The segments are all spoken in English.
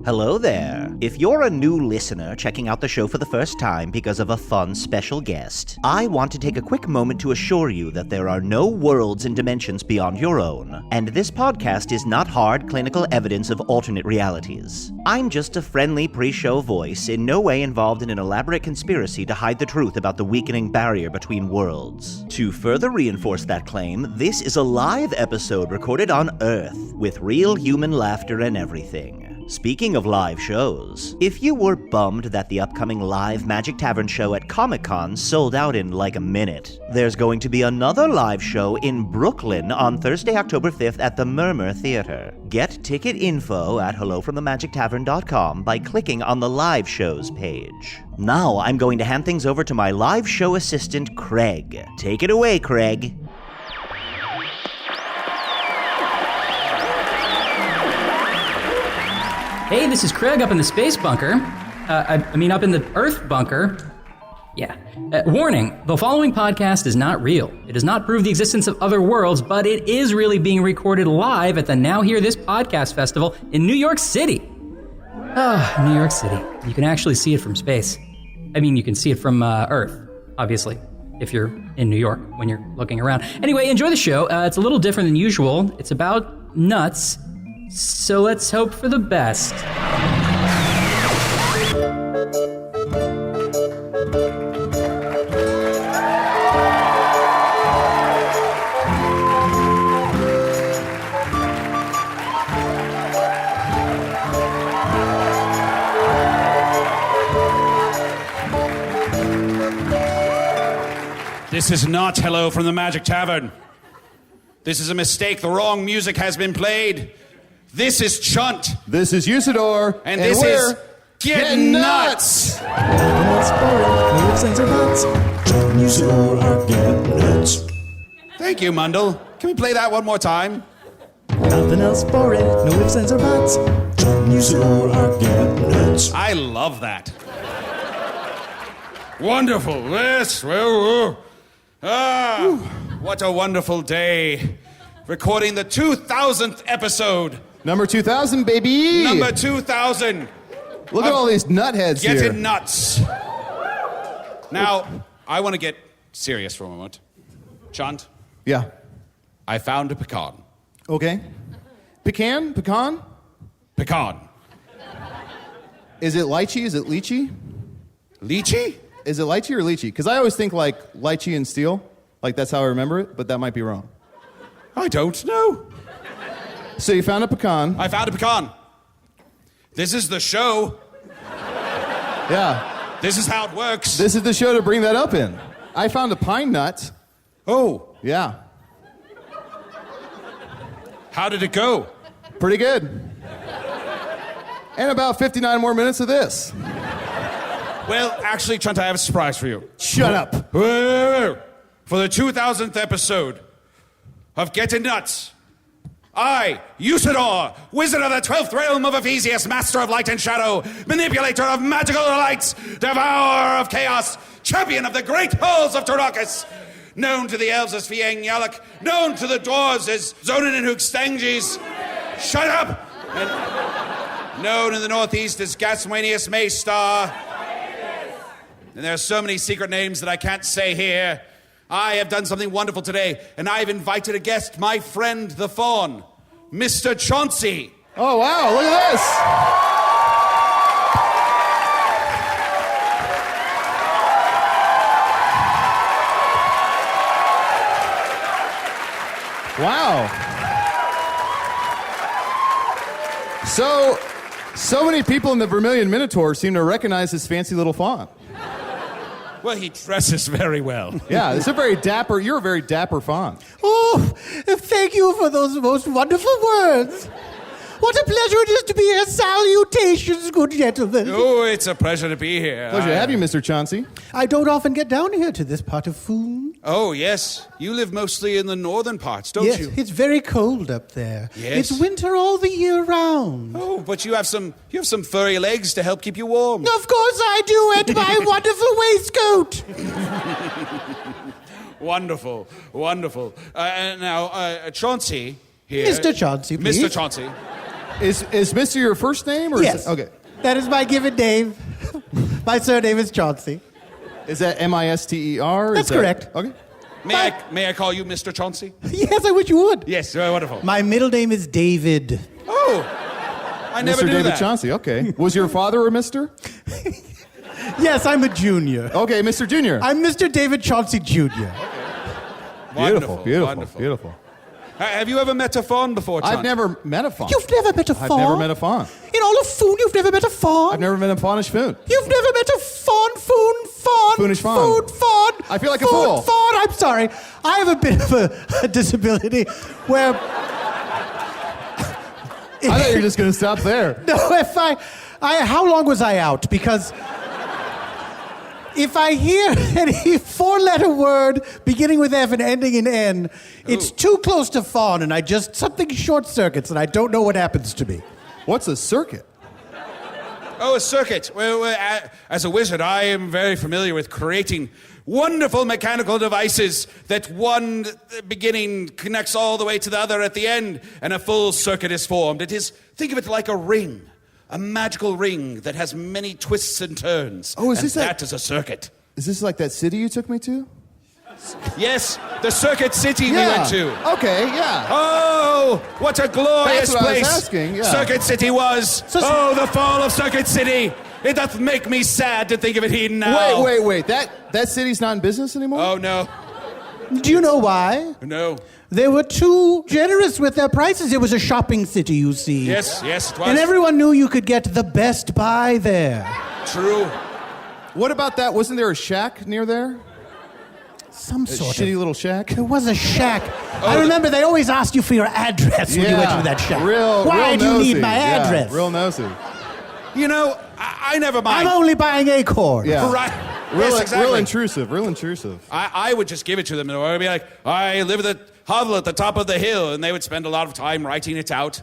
Hello there. If you're a new listener checking out the show for the first time because of a fun special guest, I want to take a quick moment to assure you that there are no worlds and dimensions beyond your own, and this podcast is not hard clinical evidence of alternate realities. I'm just a friendly pre-show voice, in no way involved in an elaborate conspiracy to hide the truth about the weakening barrier between worlds. To further reinforce that claim, this is a live episode recorded on Earth, with real human laughter and everything. Speaking of live shows, if you were bummed that the upcoming live Magic Tavern show at Comic-Con sold out in like a minute, there's going to be another live show in Brooklyn on Thursday, October 5th at the Murmur Theater. Get ticket info at hellofromthemagictavern.com by clicking on the live shows page. Now I'm going to hand things over to my live show assistant, Craig. Take it away, Craig. Hey, this is Craig up in the space bunker. Up in the Earth bunker. Yeah. Warning, the following podcast is not real. It does not prove the existence of other worlds, but it is really being recorded live at the Now Hear This Podcast Festival in New York City. New York City. You can actually see it from space. You can see it from Earth, obviously, if you're in New York when you're looking around. Anyway, enjoy the show. It's a little different than usual. It's about nuts. So let's hope for the best. This is not Hello from the Magic Tavern. This is a mistake. The wrong music has been played. This is Chunt. This is Usidore. And this is Gettin Nuts. Thank you, Mundle. Can we play that one more time? Nothing else for it, no ifs, ands, or buts. I love that. Wonderful. Yes. What a wonderful day. Recording the 2000th episode. Number 2000, baby. Number 2000. Look at all these nutheads here. Getting nuts. Now, I want to get serious for a moment. Chunt. Yeah. I found a pecan. Okay. Pecan? Pecan? Pecan. Is it lychee? Is it lychee? Lychee? Is it lychee or lychee? Because I always think like lychee and steel. Like that's how I remember it, but that might be wrong. I don't know. So you found a pecan. I found a pecan. This is the show. Yeah. This is how it works. This is the show to bring that up in. I found a pine nut. Oh. Yeah. How did it go? Pretty good. And about 59 more minutes of this. Well, actually, Chunt, I have a surprise for you. Shut up. For the 2000th episode of Gettin Nuts, I, Usidore, wizard of the 12th realm of Ephesius, master of light and shadow, manipulator of magical delights, devourer of chaos, champion of the great halls of Tarakis, known to the elves as Fieng Yalak, known to the dwarves as Zonin and Hookstangis. Shut up! And known in the northeast as Gaswanius Maystar. And there are so many secret names that I can't say here. I have done something wonderful today, and I've invited a guest, my friend the faun, Mister Chauncey. Oh, wow, look at this. Wow. So many people in the Vermilion Minotaur seem to recognize this fancy little faun. Well, he dresses very well. Yeah, you're a very dapper faun. Oh, thank you for those most wonderful words. What a pleasure it is to be here. Salutations, good gentlemen. Oh, it's a pleasure to be here. Pleasure to have you, Mr. Chauncey. I don't often get down here to this part of Foon. Oh, yes. You live mostly in the northern parts, don't Yes, you? it's very cold up there. Yes. It's winter all the year round. Oh, but you have some furry legs to help keep you warm. Of course I do, and my wonderful waistcoat. Wonderful, wonderful. Now, Chauncey here. Mr. Chauncey, please. Mr. Chauncey. Is Mister your first name? Or Yes. Is it, okay. That is my given name. My surname is Chauncey. Is that Mister? That's correct. Okay. May I call you Mister Chauncey? Yes, I wish you would. Yes, wonderful. My middle name is David. Oh, I never Mr. knew David that. Chauncey. Okay. Was your father a Mister? Yes, I'm a junior. Okay, Mr. Junior. I'm Mr. David Chauncey Jr. Beautiful, beautiful, wonderful. beautiful. Have you ever met a faun before, Chunt? I've never met a faun. You've never met a faun? I've never met a faun. In all of Foon, you've never met a faun? I've never met a faunish foon. You've never met a faun, faun. Foonish faun. Food, faun. I feel like a food, fool. Faun. I'm sorry. I have a bit of a disability where... I thought you were just going to stop there. No, if how long was I out? Because if I hear any four-letter word beginning with F and ending in N, it's too close to fawn, and something short circuits, and I don't know what happens to me. What's a circuit? Oh, a circuit. Well, as a wizard, I am very familiar with creating wonderful mechanical devices that one beginning connects all the way to the other at the end, and a full circuit is formed. Think of it like a ring, a magical ring that has many twists and turns. Oh, that is a circuit. Is this like that city you took me to? Yes, the Circuit City we went to. Okay, yeah. Oh, what a glorious That's what I was place asking, yeah. Circuit City was. Oh, the fall of Circuit City. It doth make me sad to think of it even now. Wait. That city's not in business anymore? Oh, no. Do you know why? No. They were too generous with their prices. It was a shopping city, you see. Yes, it was. And everyone knew you could get the best buy there. True. What about that? Wasn't there a shack near there? Some A sort shitty of... little shack? There was a shack. I remember they always asked you for your address when you went to that shack. Why do you nosy. need my address? Yeah, real nosy. You know, I never mind. I'm only buying acorn. Yeah. Right. Yes, exactly. Real intrusive. I would just give it to them, and I would be like, I live at the hovel at the top of the hill, and they would spend a lot of time writing it out.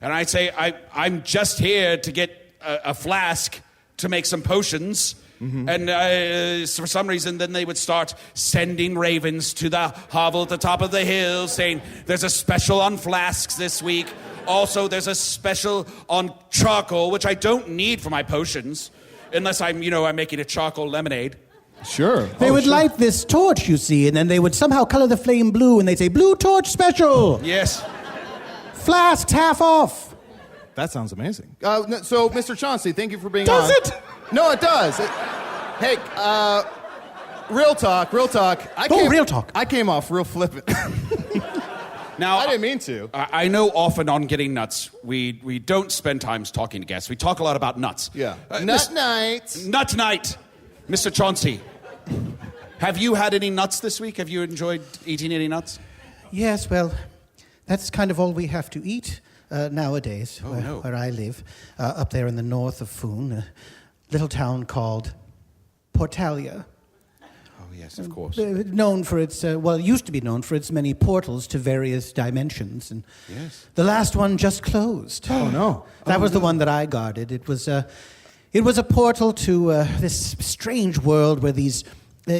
And I'd say, I'm just here to get a flask to make some potions. Mm-hmm. And for some reason, then they would start sending ravens to the hovel at the top of the hill, saying, there's a special on flasks this week. Also, there's a special on charcoal, which I don't need for my potions, unless I'm making a charcoal lemonade. Sure. They would light this torch, you see, and then they would somehow color the flame blue, and they'd say, blue torch special. Yes. Flasks half off. That sounds amazing. So, Mr. Chauncey, thank you for being Does on. it? No, it does. Hey, real talk. Real talk. I came off real flippant. Now, I didn't mean to. I know often on Getting Nuts, we don't spend time talking to guests. We talk a lot about nuts. Yeah. Nut night. Nut night. Mr. Chauncey, have you had any nuts this week? Have you enjoyed eating any nuts? Yes, well, that's kind of all we have to eat nowadays, where I live, up there in the north of Foon, a little town called Portalia. Oh, yes, of course. Known for its, it used to be known for its many portals to various dimensions, and Yes. the last one just closed. Oh, no. That was the one that I guarded. It was a portal to this strange world where these,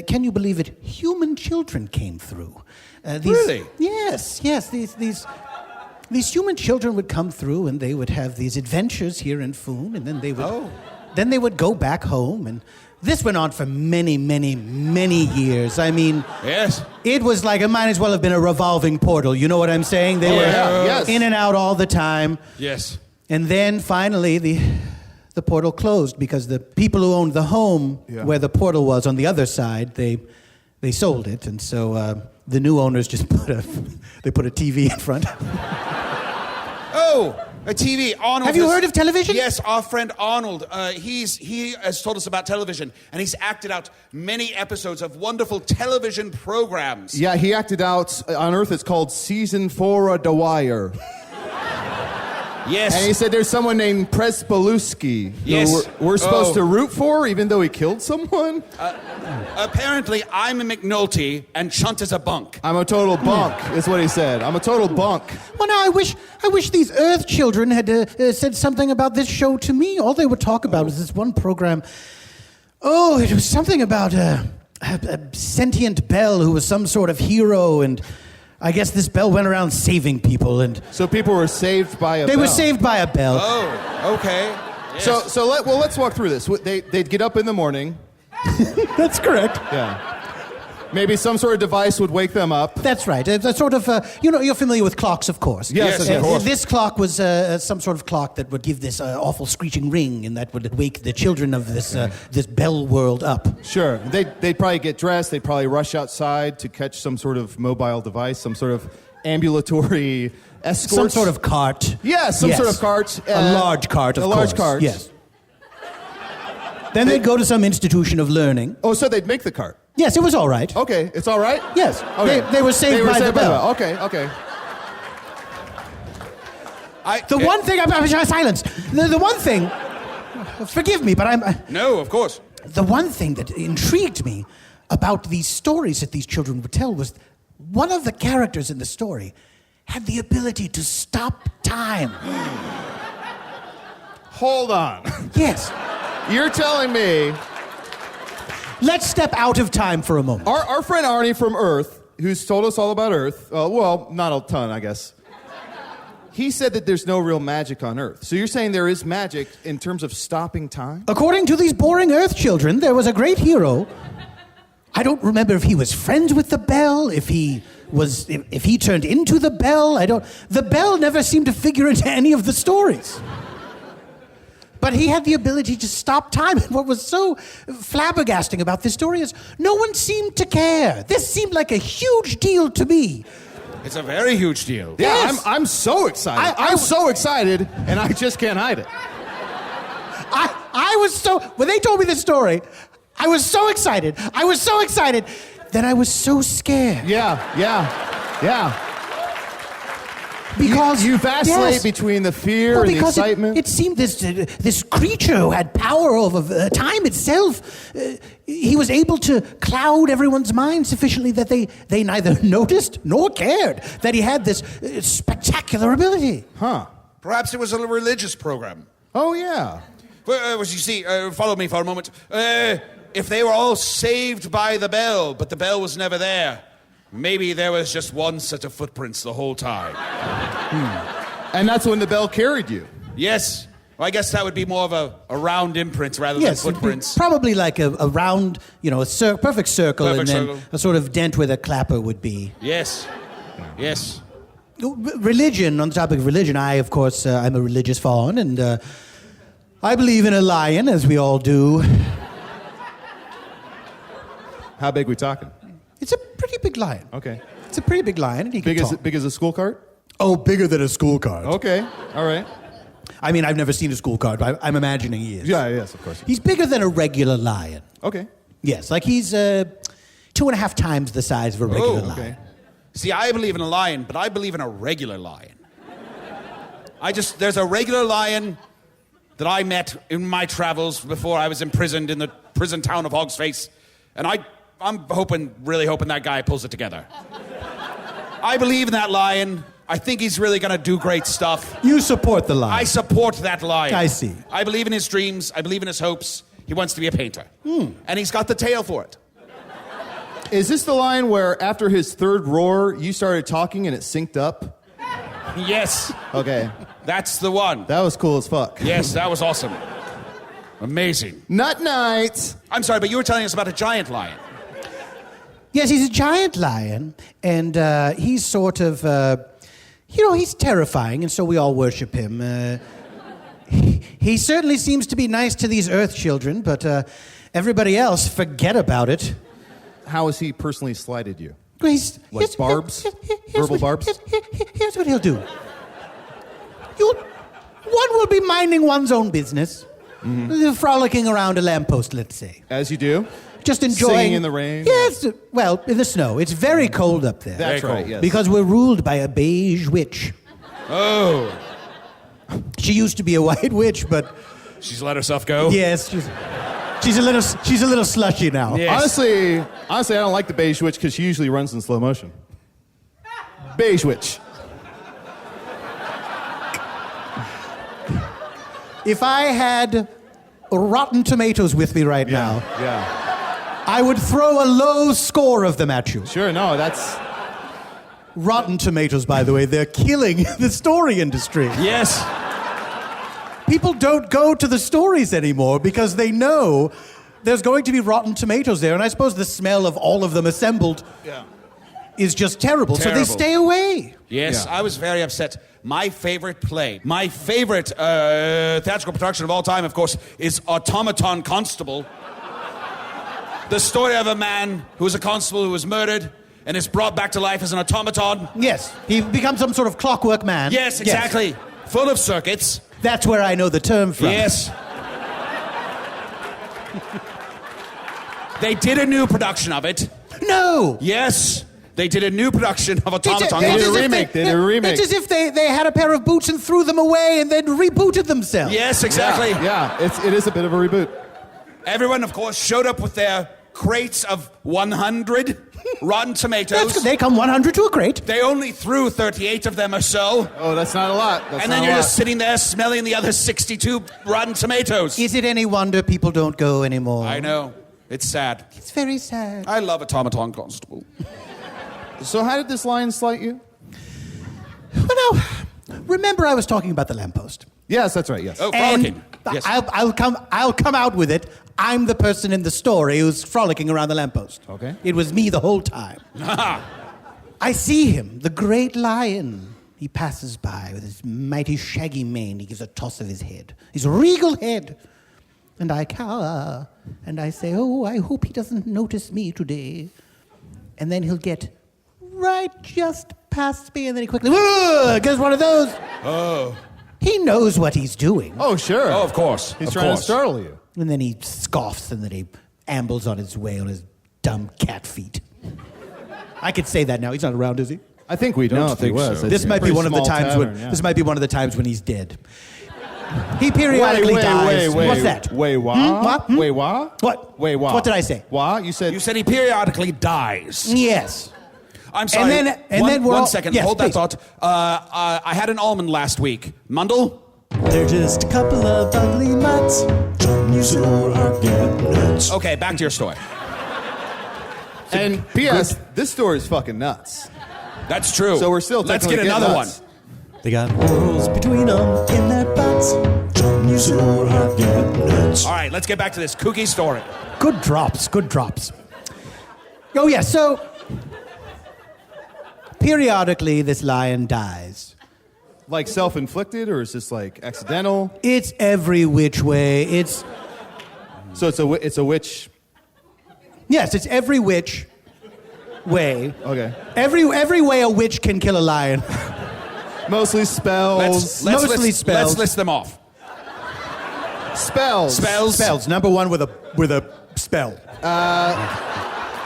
can you believe it, human children came through. Really? Yes. These human children would come through, and they would have these adventures here in Foon, and then they would go back home, and this went on for many, many, many years. I mean, Yes. it was like it might as well have been a revolving portal. You know what I'm saying? They were yes. in and out all the time. Yes. And then finally, the portal closed because the people who owned the home where the portal was on the other side, they sold it, and so the new owners just put a TV in front. Oh, a TV. Arnold. Have you heard of television? Yes, our friend Arnold. He has told us about television, and he's acted out many episodes of wonderful television programs. Yeah, he acted out on Earth. It's called Season 4 of The Wire. Yes. And he said there's someone named Prespaluski Yes. who we're supposed to root for, even though he killed someone. Apparently, I'm a McNulty, and Chunt is a bunk. I'm a total bunk, is what he said. I'm a total bunk. Well, now I wish these Earth children had said something about this show to me. All they would talk about was this one program. Oh, it was something about a sentient bell who was some sort of hero, and I guess this bell went around saving people, and So people were saved by a bell. they were saved by a bell. Oh, okay. Yes. Let's walk through this. They'd get up in the morning. That's correct. Yeah. Maybe some sort of device would wake them up. That's right. It's a sort of, you're familiar with clocks, of course. Yes, of course. This clock was some sort of clock that would give this awful screeching ring, and that would wake the children of this bell world up. Sure. They'd probably get dressed. They'd probably rush outside to catch some sort of mobile device, some sort of ambulatory escort. Some sort of cart. Yeah, some sort of cart. A large cart, of course. A large cart. Yes. Then they'd go to some institution of learning. Oh, so they'd make the cart. Yes, it was all right. Okay, it's all right? Yes. Okay. They were saved by the bell. Okay. The one thing... I'm silence. The one thing... Forgive me, but I'm... No, of course. The one thing that intrigued me about these stories that these children would tell was one of the characters in the story had the ability to stop time. Hold on. Yes. You're telling me... Let's step out of time for a moment. Our friend Arnie from Earth, who's told us all about Earth, well, not a ton, I guess. He said that there's no real magic on Earth. So you're saying there is magic in terms of stopping time? According to these boring Earth children, there was a great hero. I don't remember if he was friends with the bell, if he turned into the bell. The bell never seemed to figure into any of the stories. But he had the ability to stop time. And what was so flabbergasting about this story is no one seemed to care. This seemed like a huge deal to me. It's a very huge deal. Yeah, Yes. I'm so excited. I'm so excited, and I just can't hide it. I was so... When they told me this story, I was so excited. Then I was so scared. Yeah. Because you vacillate yes. between the fear and the because excitement. It seemed this creature who had power over time itself, he was able to cloud everyone's mind sufficiently that they neither noticed nor cared that he had this spectacular ability. Huh. Perhaps it was a religious program. Oh, yeah. Well, you see, follow me for a moment. If they were all saved by the bell, but the bell was never there, maybe there was just one set of footprints the whole time. And that's when the bell carried you. Yes. Well, I guess that would be more of a round imprint rather than footprints. Probably like a round, perfect circle, Perfect and then circle. a sort of dent where the clapper would be. Yes. Yes. Religion, on the topic of religion, of course, I'm a religious faun, and I believe in a lion, as we all do. How big we talking? It's a pretty big lion. Okay. It's a pretty big lion, and he can talk. Big as a school cart? Oh, bigger than a school cart. Okay. All right. I mean, I've never seen a school cart, but I'm imagining he is. Yeah, yes, of course. He's bigger than a regular lion. Okay. Yes, like he's 2.5 times the size of a regular lion. Okay. See, I believe in a lion, but I believe in a regular lion. There's a regular lion that I met in my travels before I was imprisoned in the prison town of Hogsface, and I'm really hoping that guy pulls it together. I believe in that lion. I think he's really going to do great stuff. You support the lion. I support that lion. I see. I believe in his dreams. I believe in his hopes. He wants to be a painter. And he's got the tail for it. Is this the line where after his third roar, you started talking and it synced up? Yes. Okay. That's the one. That was cool as fuck. Yes, that was awesome. Amazing. Nut night. I'm sorry, but you were telling us about a giant lion. Yes, he's a giant lion, and he's sort of, he's terrifying, and so we all worship him. He certainly seems to be nice to these Earth children, but everybody else, forget about it. How has he personally slighted you? Like barbs? Verbal barbs? Here's what he'll do. One will be minding one's own business, frolicking around a lamppost, let's say. As you do? Just enjoying... Singing in the rain? Yes, well, in the snow. It's very cold up there. That's Very right, cold. yes. Because we're ruled by a beige witch. Oh. She used to be a white witch, but She's let herself go? yes, she's a little slushy now. Yeah. Yes. Honestly, I don't like the beige witch because she usually runs in slow motion. Beige witch. If I had Rotten Tomatoes with me right now, Yeah. I would throw a low score of them at you. Sure, no, that's... Rotten Tomatoes, by the way, they're killing the story industry. Yes. People don't go to the stories anymore because they know there's going to be Rotten Tomatoes there, and I suppose the smell of all of them assembled is just terrible. So they stay away. Yes, I was very upset. My favorite play, my favorite theatrical production of all time, of course, is Automaton Constable. The story of a man who was a constable who was murdered and is brought back to life as an automaton. Yes, he becomes some sort of clockwork man. Yes, exactly. Yes. Full of circuits. That's where I know the term from. Yes. They did a new production of it. No! Yes. They did a new production of Automaton. They did a remake. It's as if they had a pair of boots and threw them away and then rebooted themselves. Yes, exactly. Yeah, it is a bit of a reboot. Everyone, of course, showed up with their crates of 100 Rotten Tomatoes. They come 100 to a crate. They only threw 38 of them or so. Oh, that's not a lot. And then you're just sitting there smelling the other 62 Rotten Tomatoes. Is it any wonder people don't go anymore? I know. It's sad. It's very sad. I love Automaton Constable. So how did this lion slight you? Well, now, remember I was talking about the lamppost. Yes, that's right, yes. Oh, frolicking. Yes. I'll come out with it. I'm the person in the story who's frolicking around the lamppost. Okay. It was me the whole time. I see him, the great lion. He passes by with his mighty shaggy mane. He gives a toss of his head, his regal head. And I cower, and I say, oh, I hope he doesn't notice me today. And then he'll get right just past me, and then he quickly gets one of those. Oh. He knows what he's doing. Oh, sure. Oh, of course. He's trying to startle you. And then he scoffs, and then he ambles on his way on his dumb cat feet. I could say that now. He's not around, is he? I think we don't if he was. so. This might be one of the times This might be one of the times when he's dead. He periodically dies. What's that? Wait, what? What? Wait, what? What? Wait, what? What did I say? What? You said You said he periodically dies. Yes. I'm sorry. And then we're one all- second. Yes, Hold please. that thought. I had an almond last week. Mundle? They're just a couple of ugly mutts. Don't use it or I'll get nuts. Okay, back to your story. And P.S. This story is fucking nuts. That's true. So we're still Let's technically get another nuts. one. They got holes between them in their butts. Don't use it or I'll get nuts. All right, let's get back to this kooky story. Good drops. Good drops. Oh, yeah, so periodically this lion dies. Like self-inflicted, or is this like accidental? It's every which way. So it's a witch. Yes, it's every which way. Okay. Every way a witch can kill a lion. Mostly spells. Mostly spells. Let's list them off. Spells. Spells. Number one with a spell.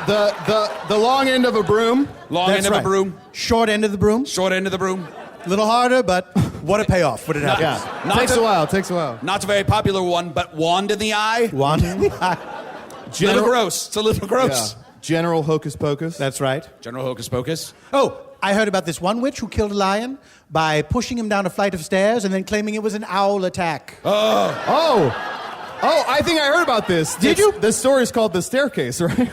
The long end of a broom. Long That's end of right. a broom. Short end of the broom. Short end of the broom. A little harder, but what a payoff when it happens. Yeah. Not Takes a- a while. Takes a while. Not a very popular one, but wand in the eye. One. Little gross. It's a little gross. Yeah. General Hocus Pocus. That's right. General Hocus Pocus. Oh, I heard about this one witch who killed a lion by pushing him down a flight of stairs and then claiming it was an owl attack. Oh, I think I heard about this. Did you? This story is called The Staircase, right?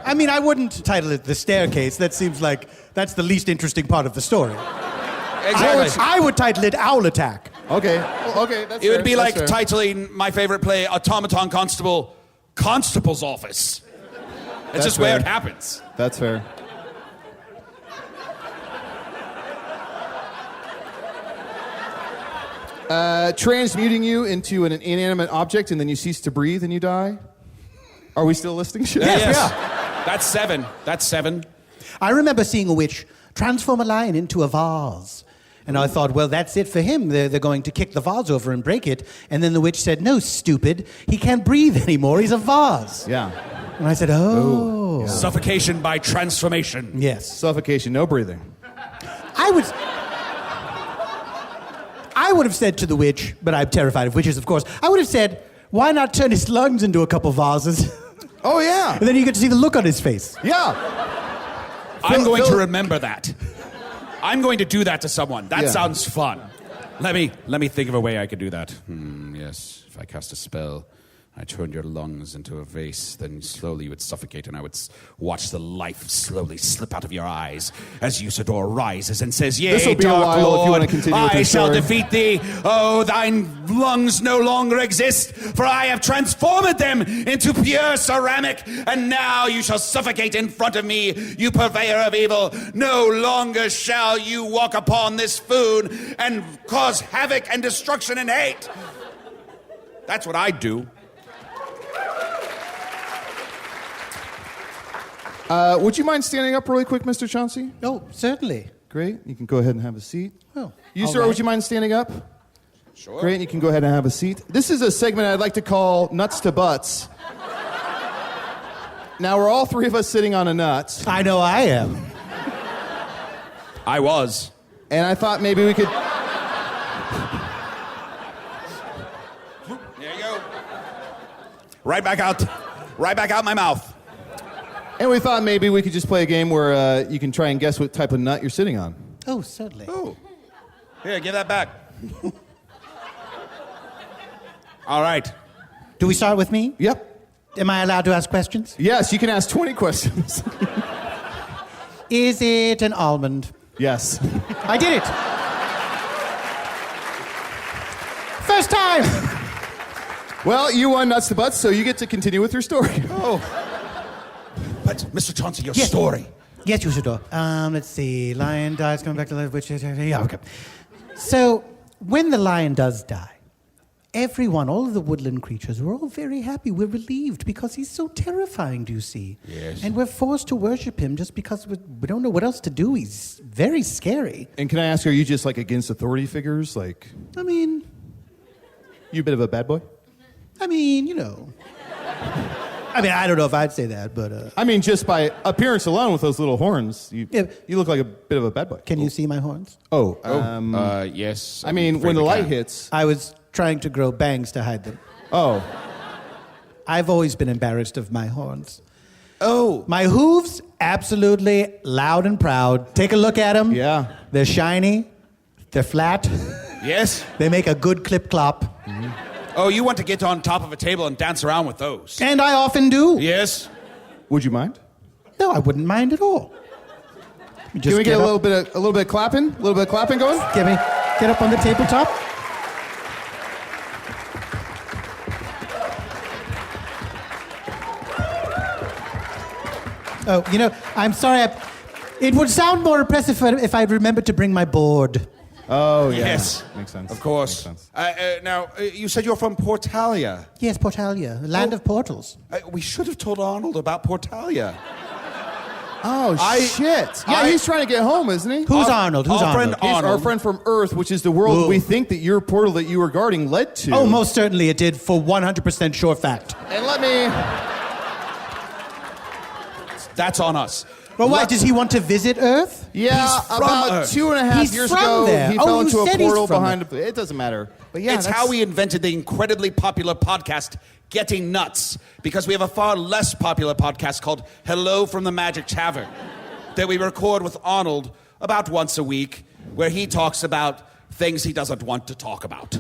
I mean, I wouldn't title it The Staircase. That seems like that's the least interesting part of the story. Exactly. I would title it Owl Attack. Okay. Well, okay, that's It fair. would be That's like fair. titling my favorite play, Automaton Constable, Constable's Office. It's That's just where fair. it happens. That's fair. Transmuting you into an inanimate object and then you cease to breathe and you die? Are we still listing shit? Yes, we That's 7. That's 7. I remember seeing a witch transform a lion into a vase. And I thought, well, that's it for him. They're going to kick the vase over and break it. And then the witch said, no, stupid. He can't breathe anymore. He's a vase. Yeah. And I said, oh. Suffocation by transformation. Yes. Suffocation, no breathing. I would have said to the witch, but I'm terrified of witches, of course. I would have said, why not turn his lungs into a couple vases? Oh, yeah. And then you get to see the look on his face. Yeah. I'm going Phil- to remember that. I'm going to do that to someone. That Yeah. sounds fun. Let me think of a way I could do that. Yes, if I cast a spell. I turned your lungs into a vase, then slowly you would suffocate, and I would watch the life slowly slip out of your eyes as Usidore rises and says, Yea, This'll be a Dark while Lord, if you want to continue with I this shall story. defeat thee. Oh, thine lungs no longer exist, for I have transformed them into pure ceramic, and now you shall suffocate in front of me, you purveyor of evil. No longer shall you walk upon this food and cause havoc and destruction and hate. That's what I do. Would you mind standing up really quick, Mr. Chauncey? Oh, certainly. Great. You can go ahead and have a seat. Oh, You, all sir, right. would you mind standing up? Sure. Great. You can go ahead and have a seat. This is a segment I'd like to call Nuts to Butts. Now, we're all three of us sitting on a nut, I know I am. I was. and I thought maybe we could... There you go. Right back out my mouth. And we thought maybe we could just play a game where you can try and guess what type of nut you're sitting on. Oh, certainly. Oh. Here, give that back. All right. Do we start with me? Yep. Am I allowed to ask questions? Yes, you can ask 20 questions. Is it an almond? Yes. I did it. First time. Well, you won Nuts to Butts, so you get to continue with your story. Oh. But, Mr. Chauncey, your Yes. story. Yes, Usidore. Let's see. Lion dies, coming back to life, which is... Yeah, okay. So, when the lion does die, everyone, all of the woodland creatures, we're all very happy. We're relieved because he's so terrifying, do you see? Yes. And we're forced to worship him just because we don't know what else to do. He's very scary. And can I ask, are you just like against authority figures? Like, I mean, you a bit of a bad boy? you know. I don't know if I'd say that, but... I mean, just by appearance alone with those little horns, you look like a bit of a bad boy. Can you see my horns? Yes. I mean, when the light hits... I was trying to grow bangs to hide them. Oh. I've always been embarrassed of my horns. Oh. My hooves, absolutely loud and proud. Take a look at them. Yeah. They're shiny. They're flat. Yes. They make a good clip-clop. Oh, you want to get on top of a table and dance around with those. And I often do. Yes. Would you mind? No, I wouldn't mind at all. Can we get a little bit of clapping? A little bit of clapping going? Get up on the tabletop. Oh, I'm sorry. It would sound more impressive if I remembered to bring my board. Oh, yeah. Yes. Makes sense. Of course. Makes sense. Now, you said you're from Portalia. Yes, Portalia, land of portals. We should have told Arnold about Portalia. Oh, shit. Yeah, he's trying to get home, isn't he? Who's Arnold? Who's our friend Arnold? He's our Arnold. friend from Earth, which is the world Whoa. we think that your portal that you were guarding led to. Oh, most certainly it did, for 100% sure fact. And let me... That's on us. Well, why? Does he want to visit Earth? Yeah, He's from about Earth. 2.5 He's years from ago, there. he Oh, fell you into a said he's portal from behind it doesn't matter. But yeah, It's how we invented the incredibly popular podcast, Getting Nuts, because we have a far less popular podcast called Hello from the Magic Tavern that we record with Arnold about once a week, where he talks about things he doesn't want to talk about.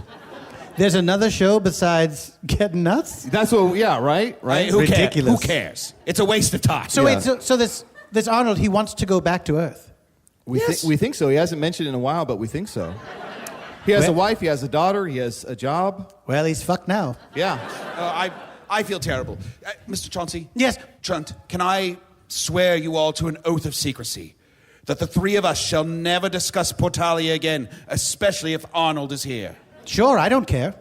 There's another show besides Gettin Nuts? That's what, yeah, right? Who Ridiculous. Who cares? It's a waste of time. So Yeah. wait, so this Arnold, he wants to go back to Earth. We Yes. think so. He hasn't mentioned it in a while, but we think so. He has a wife, he has a daughter, he has a job. Well, he's fucked now. Yeah. I feel terrible. Mr. Chauncey? Yes. Chunt, can I swear you all to an oath of secrecy that the three of us shall never discuss Portalia again, especially if Arnold is here? Sure, I don't care.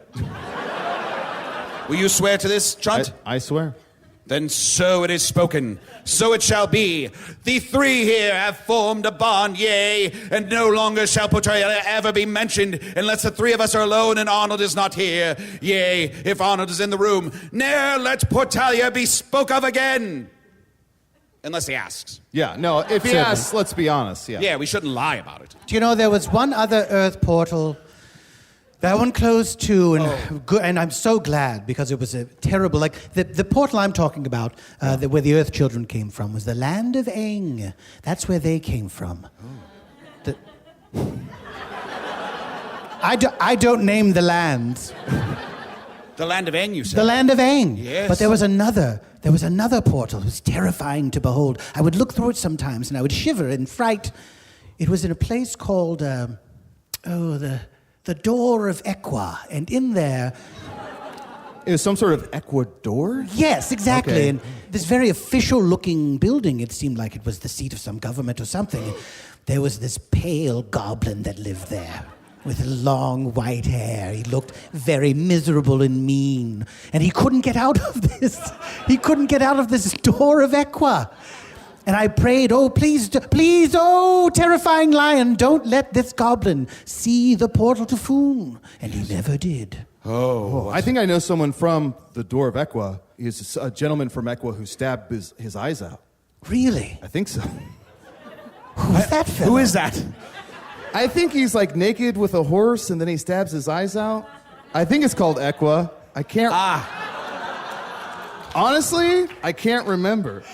Will you swear to this, Chunt? I swear. Then so it is spoken, so it shall be. The three here have formed a bond, yea, and no longer shall Portalia ever be mentioned unless the three of us are alone and Arnold is not here. Yea, if Arnold is in the room, ne'er let Portalia be spoke of again. Unless he asks. Yeah, no, if he Certainly. asks, let's be honest, yeah. Yeah, we shouldn't lie about it. Do you know, there was one other Earth portal. That one closed too, and I'm so glad because it was a terrible, the portal I'm talking about, where the Earth children came from, was the land of Aang. That's where they came from. I don't name the lands. The land of Ain, you said? The land of Ain. Yes. But there was another portal. It was terrifying to behold. I would look through it sometimes, and I would shiver in fright. It was in a place called, the Door of Equa. And in there... It was some sort of Ecuador? Yes, exactly. Okay. And this very official-looking building, it seemed like it was the seat of some government or something. There was this pale goblin that lived there with long white hair. He looked very miserable and mean. And he couldn't get out of this. He couldn't get out of this Door of Equa. And I prayed, oh, please, oh, terrifying lion, don't let this goblin see the portal to Foon. And he never did. Oh, I think I know someone from the Door of Equa. He's a gentleman from Equa who stabbed his eyes out. Really? I think so. Who's that fellow? Who is that? I think he's like naked with a horse and then he stabs his eyes out. I think it's called Equa. I can't... Honestly, I can't remember.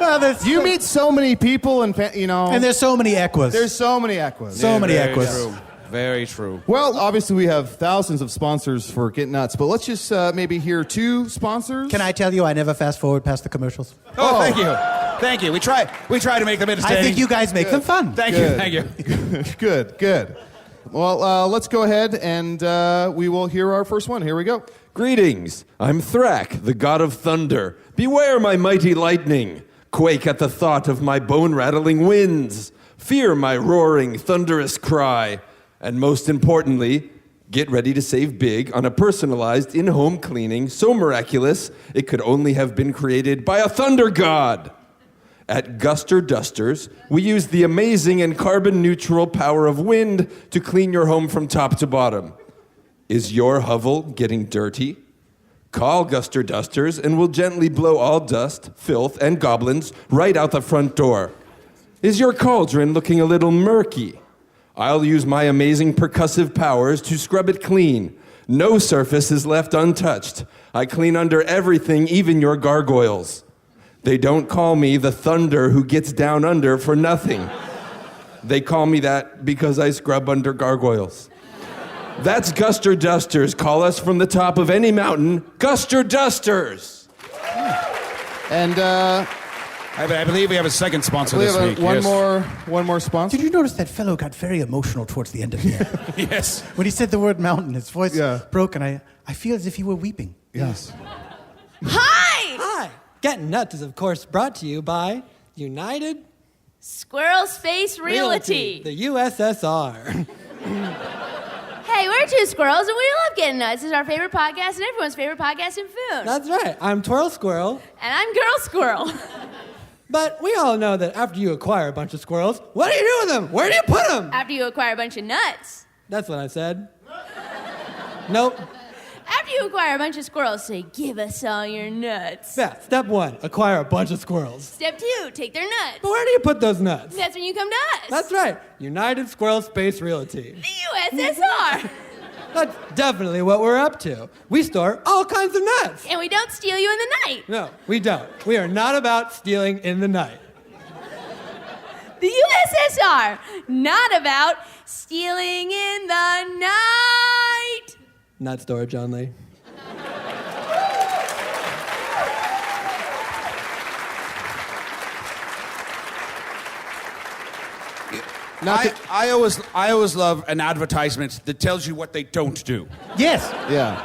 Well, You meet so many people and, And there's so many Equas. There's so many Equas. So many Very Equas. true. Very true. Well, obviously we have thousands of sponsors for Get Nuts, but let's just maybe hear 2 sponsors. Can I tell you I never fast forward past the commercials? Oh, thank you. Thank you. We try to make them entertaining. I think you guys make them fun. Thank you. Good. Well, let's go ahead and we will hear our first one. Here we go. Greetings, I'm Thrak, the god of thunder. Beware my mighty lightning. Quake at the thought of my bone-rattling winds. Fear my roaring, thunderous cry. And most importantly, get ready to save big on a personalized in-home cleaning so miraculous it could only have been created by a thunder god. At Guster Dusters, we use the amazing and carbon-neutral power of wind to clean your home from top to bottom. Is your hovel getting dirty? Call Guster Dusters and we'll gently blow all dust, filth, and goblins right out the front door. Is your cauldron looking a little murky? I'll use my amazing percussive powers to scrub it clean. No surface is left untouched. I clean under everything, even your gargoyles. They don't call me the thunder who gets down under for nothing. They call me that because I scrub under gargoyles. That's Guster Dusters. Call us from the top of any mountain. Guster Dusters! And I believe we have a second sponsor we this have week. one more sponsor. Did you notice that fellow got very emotional towards the end of it? Yes. When he said the word mountain, his voice Yeah. broke, and I feel as if he were weeping. Yes. Hi! Gettin Nuts is, of course, brought to you by United Squirrel Space Realty. the USSR. Hey, we're 2 squirrels and we love Getting Nuts. This is our favorite podcast and everyone's favorite podcast in food. That's right. I'm Twirl Squirrel. And I'm Girl Squirrel. But we all know that after you acquire a bunch of squirrels, what do you do with them? Where do you put them? After you acquire a bunch of nuts. That's what I said. Nope. After you acquire a bunch of squirrels, say, give us all your nuts. Yeah, step 1, acquire a bunch of squirrels. Step 2, take their nuts. But where do you put those nuts? That's when you come to us. That's right. United Squirrel Space Realty. The USSR. That's definitely what we're up to. We store all kinds of nuts. And we don't steal you in the night. No, we don't. We are not about stealing in the night. The USSR, not about stealing in the night. Nut storage only. I always love an advertisement that tells you what they don't do. Yes, Yeah.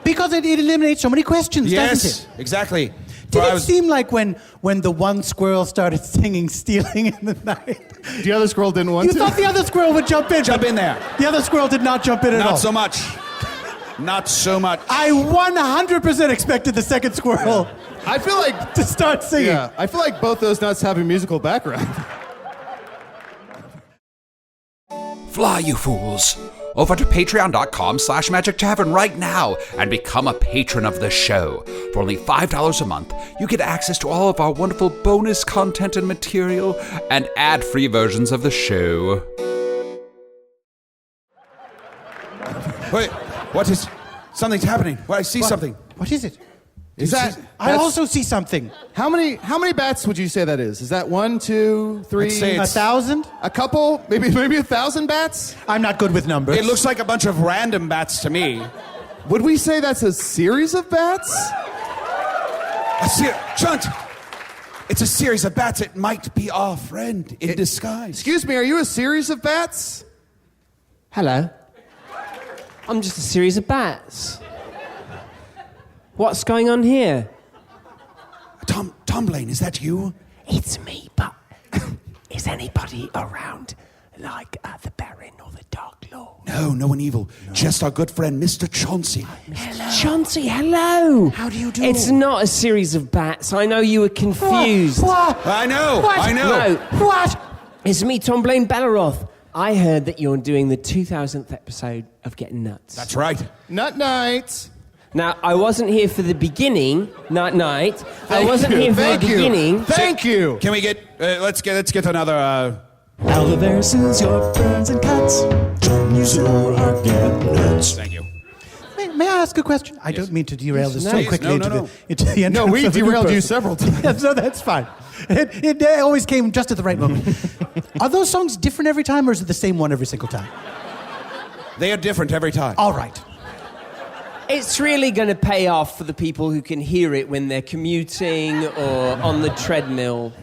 because it eliminates so many questions, doesn't it? Exactly. Did it seem like when the one squirrel started singing "Stealing in the Night," The other squirrel didn't want you to. thought the other squirrel would jump in? Jump but in there. The other squirrel did not jump in at all. Not so much. Not so much. I 100% expected the second squirrel I feel like to start singing. Yeah, I feel like both those nuts have a musical background. Fly, you fools! Over to patreon.com/Magic Tavern right now and become a patron of the show. For only $5 a month, you get access to all of our wonderful bonus content and material and ad-free versions of the show. Wait, what is... Something's happening. I see something. What is it? Is that? I also see something. How many bats would you say that is? Is that 1, 2, 3? I'd say 1,000? A couple? Maybe 1,000 bats? I'm not good with numbers. It looks like a bunch of random bats to me. Would we say that's a series of bats? Chunt! It's a series of bats. It might be our friend in disguise. Excuse me, are you a series of bats? Hello. I'm just a series of bats. What's going on here? Tomblain, is that you? It's me, but is anybody around, like the Baron or the Dark Lord? No, no one evil. No. Just our good friend, Mister Chauncey. Hello. Chauncey, hello. How do you do? It's not a series of bats. I know you were confused. What? I know. No. What? It's me, Tomblain Belaroth. I heard that you're doing the 2000th episode of Gettin Nuts. That's right. Nut night. Now, I wasn't here for the beginning, night. I wasn't here for the beginning. Thank you. Can we get? Let's get another. Alvarez is your friends and cats. John Usidore are Gettin Nuts. Thank you. May I ask a question? I don't mean to derail this so quickly into the entrance. No, we of a new derailed you person. several times. Yeah, so that's fine. It always came just at the right moment. Are those songs different every time, or is it the same one every single time? They are different every time. All right. It's really going to pay off for the people who can hear it when they're commuting or on the treadmill.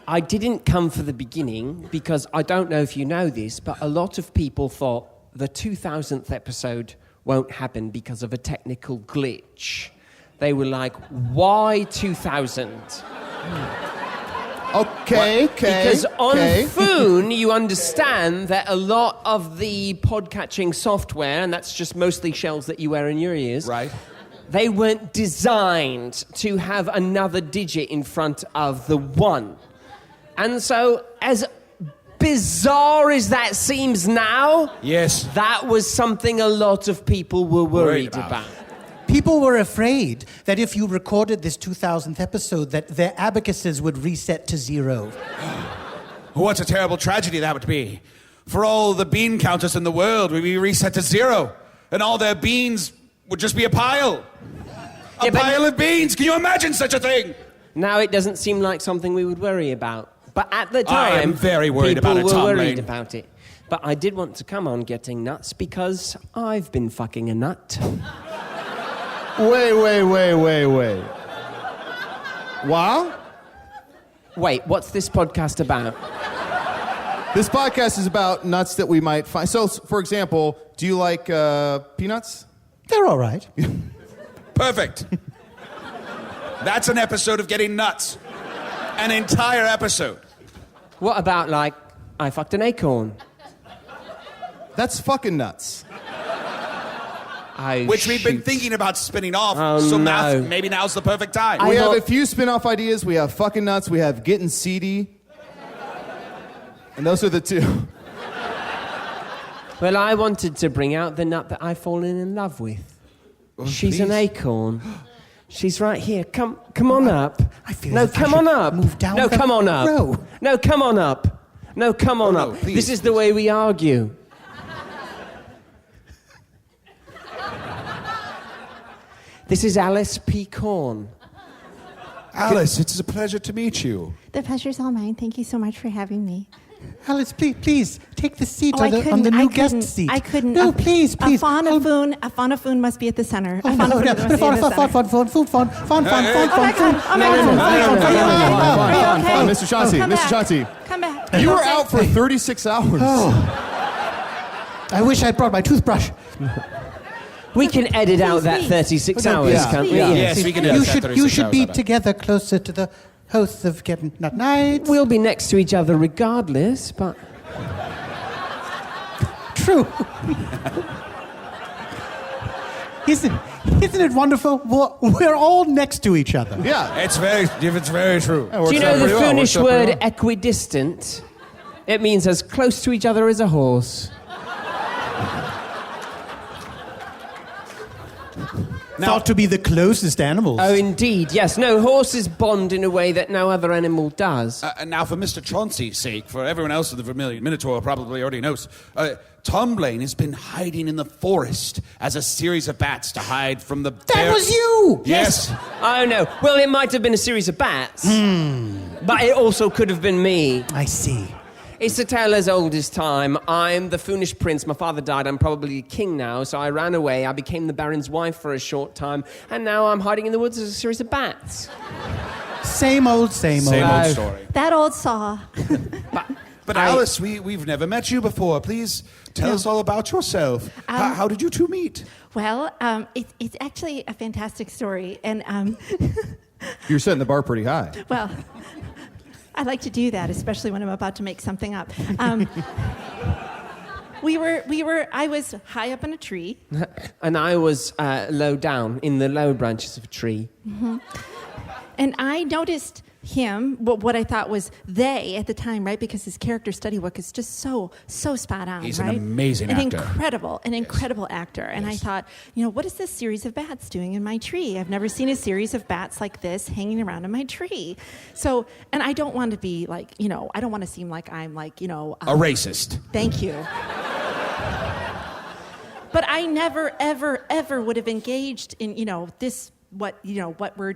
I didn't come for the beginning because I don't know if you know this, but a lot of people thought the 2000th episode won't happen because of a technical glitch. They were like, why 2000? Okay. Because on Foon, you understand that a lot of the podcatching software, and that's just mostly shells that you wear in your ears, right? They weren't designed to have another digit in front of the 1. And so, as bizarre as that seems now, yes, that was something a lot of people were worried about. People were afraid that if you recorded this 2000th episode, that their abacuses would reset to 0. What a terrible tragedy that would be. For all the bean counters in the world, we'd be reset to 0. And all their beans would just be a pile. A pile of beans. Can you imagine such a thing? Now it doesn't seem like something we would worry about. But at the time, I am very worried about it, people were Tomblain. worried about it. But I did want to come on Getting Nuts because I've been fucking a nut. Wait. Wow? Wait, what's this podcast about? This podcast is about nuts that we might find. So, for example, do you like peanuts? They're all right. Perfect. That's an episode of Getting Nuts. An entire episode. What about, like, I fucked an acorn? That's fucking nuts. Which we've been thinking about spinning off. Maybe now's the perfect time. We have a few spin-off ideas. We have fucking nuts. We have getting seedy. And those are the 2. Well, I wanted to bring out the nut that I've fallen in love with. Oh, She's please. an acorn. She's right here. Come on up. I feel No, as if I come on should up. move down No, the come on up. row. No, come on up. No, come on no, up. please, This is the way we argue. This is Alice P. Corn. Alice, it's a pleasure to meet you. The pleasure's all mine. Thank you so much for having me. Alice, please, take the seat Oh, on the new guest seat. I couldn't. No, please. A faun of foon must be at the center. Oh, a faun of foon must be at the center. Mr. Chauncey, Mr. Chauncey. Come back. You were out for 36 hours. I wish I'd brought my toothbrush. We can edit out that 36 hours, can't we? Yes, we can edit that 36 You should hours be out. together closer to the hosts of Getting Nut Nights. We'll be next to each other regardless, but... True. Isn't it wonderful? We're all next to each other. Yeah. It's very true. Do you know the Finnish word equidistant? It means as close to each other as a horse. Thought to be the closest animals. Oh, indeed, yes. No, horses bond in a way that no other animal does. And now, for Mr. Chauncey's sake, for everyone else in the Vermilion Minotaur probably already knows, Tomblain has been hiding in the forest as a series of bats to hide from the That was you! Yes. Oh, no. Well, it might have been a series of bats, but it also could have been me. I see. It's a tale as old as time. I'm the Foonish prince. My father died. I'm probably king now, so I ran away. I became the Baron's wife for a short time, and now I'm hiding in the woods as a series of bats. Same old Same old story. That old saw. But Alice, we've never met you before. Please tell us all about yourself. How did you two meet? Well, it's actually a fantastic story, and You're setting the bar pretty high. well, I like to do that, especially when I'm about to make something up. I was high up in a tree. And I was low down in the low branches of a tree. Mm-hmm. And I noticed him, what I thought was they at the time, right? Because his character study work is just so spot on, He's right? an amazing actor. Incredible actor. And I thought, what is this series of bats doing in my tree? I've never seen a series of bats like this hanging around in my tree. So, and I don't want to be like, I don't want to seem like I'm like, a racist. Thank you. But I never, ever would have engaged in, what we're,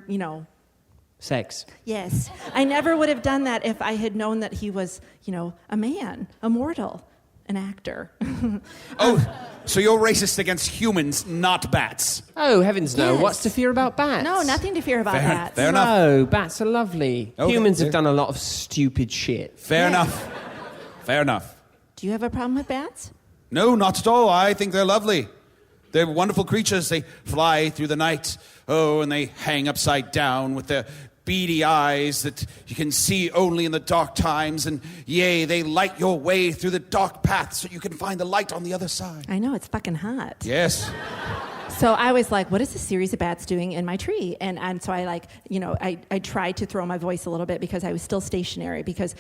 Sex. Yes. I never would have done that if I had known that he was, a man, a mortal, an actor. So you're racist against humans, not bats. Oh, heavens no. Yes. What's to fear about bats? No, nothing to fear about bats. Fair enough. No, bats are lovely. Okay, Humans have done a lot of stupid shit. Fair enough. Fair enough. Do you have a problem with bats? No, not at all. I think they're lovely. They're wonderful creatures. They fly through the night. Oh, and they hang upside down with their beady eyes that you can see only in the dark times. And yea, they light your way through the dark path so you can find the light on the other side. I know, it's fucking hot. Yes. So I was like, what is this series of bats doing in my tree? And so I I tried to throw my voice a little bit because I was still stationary because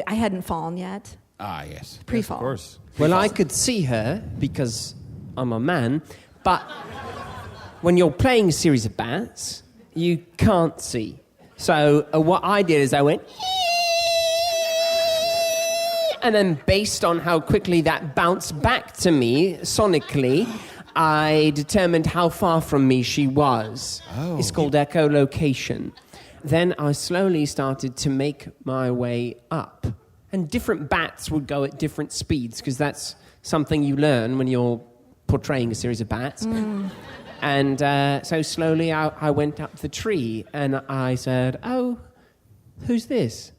I hadn't fallen yet. Ah, yes. Pre-fall. Of course. Well, I could see her because I'm a man, but when you're playing a series of bats, you can't see. So what I did is I went, and then based on how quickly that bounced back to me sonically, I determined how far from me she was. Oh. It's called echolocation. Then I slowly started to make my way up. And different bats would go at different speeds, because that's something you learn when you're portraying a series of bats. Mm. And so slowly I went up the tree, and I said, "Oh, who's this?"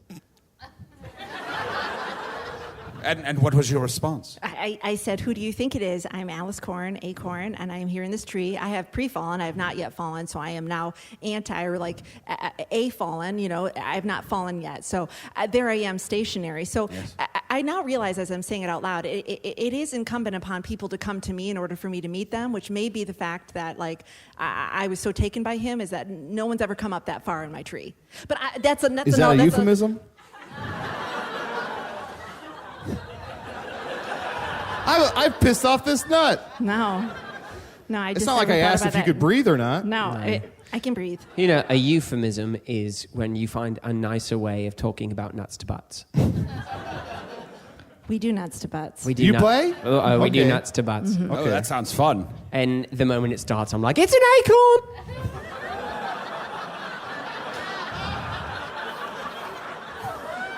And what was your response? I said, who do you think it is? I'm Alice Acorn, and I am here in this tree. I have pre-fallen. I have not yet fallen, so I am now a-fallen. I have not fallen yet. So there I am stationary. So yes. I now realize as I'm saying it out loud, it is incumbent upon people to come to me in order for me to meet them, which may be the fact that I was so taken by him is that no one's ever come up that far in my tree. But that's a euphemism? I've pissed off this nut. No, I just it's not like I asked if you could breathe or not. No. I can breathe. A euphemism is when you find a nicer way of talking about nuts to butts. We do nuts to butts. We do you play? We do nuts to butts. Mm-hmm. Okay. Oh, that sounds fun. And the moment it starts, I'm like, it's an acorn!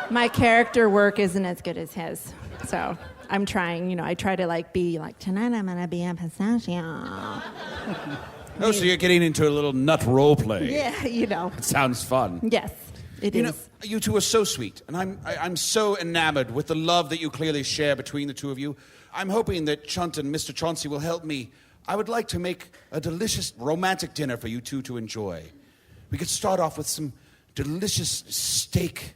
My character work isn't as good as his, so I'm trying. I try to be like, tonight I'm gonna be a pistachio. Oh, so you're getting into a little nut role play. Yeah, It sounds fun. Yes, it is. You two are so sweet, and I'm so enamored with the love that you clearly share between the two of you. I'm hoping that Chunt and Mister Chauncey will help me. I would like to make a delicious romantic dinner for you two to enjoy. We could start off with some delicious steak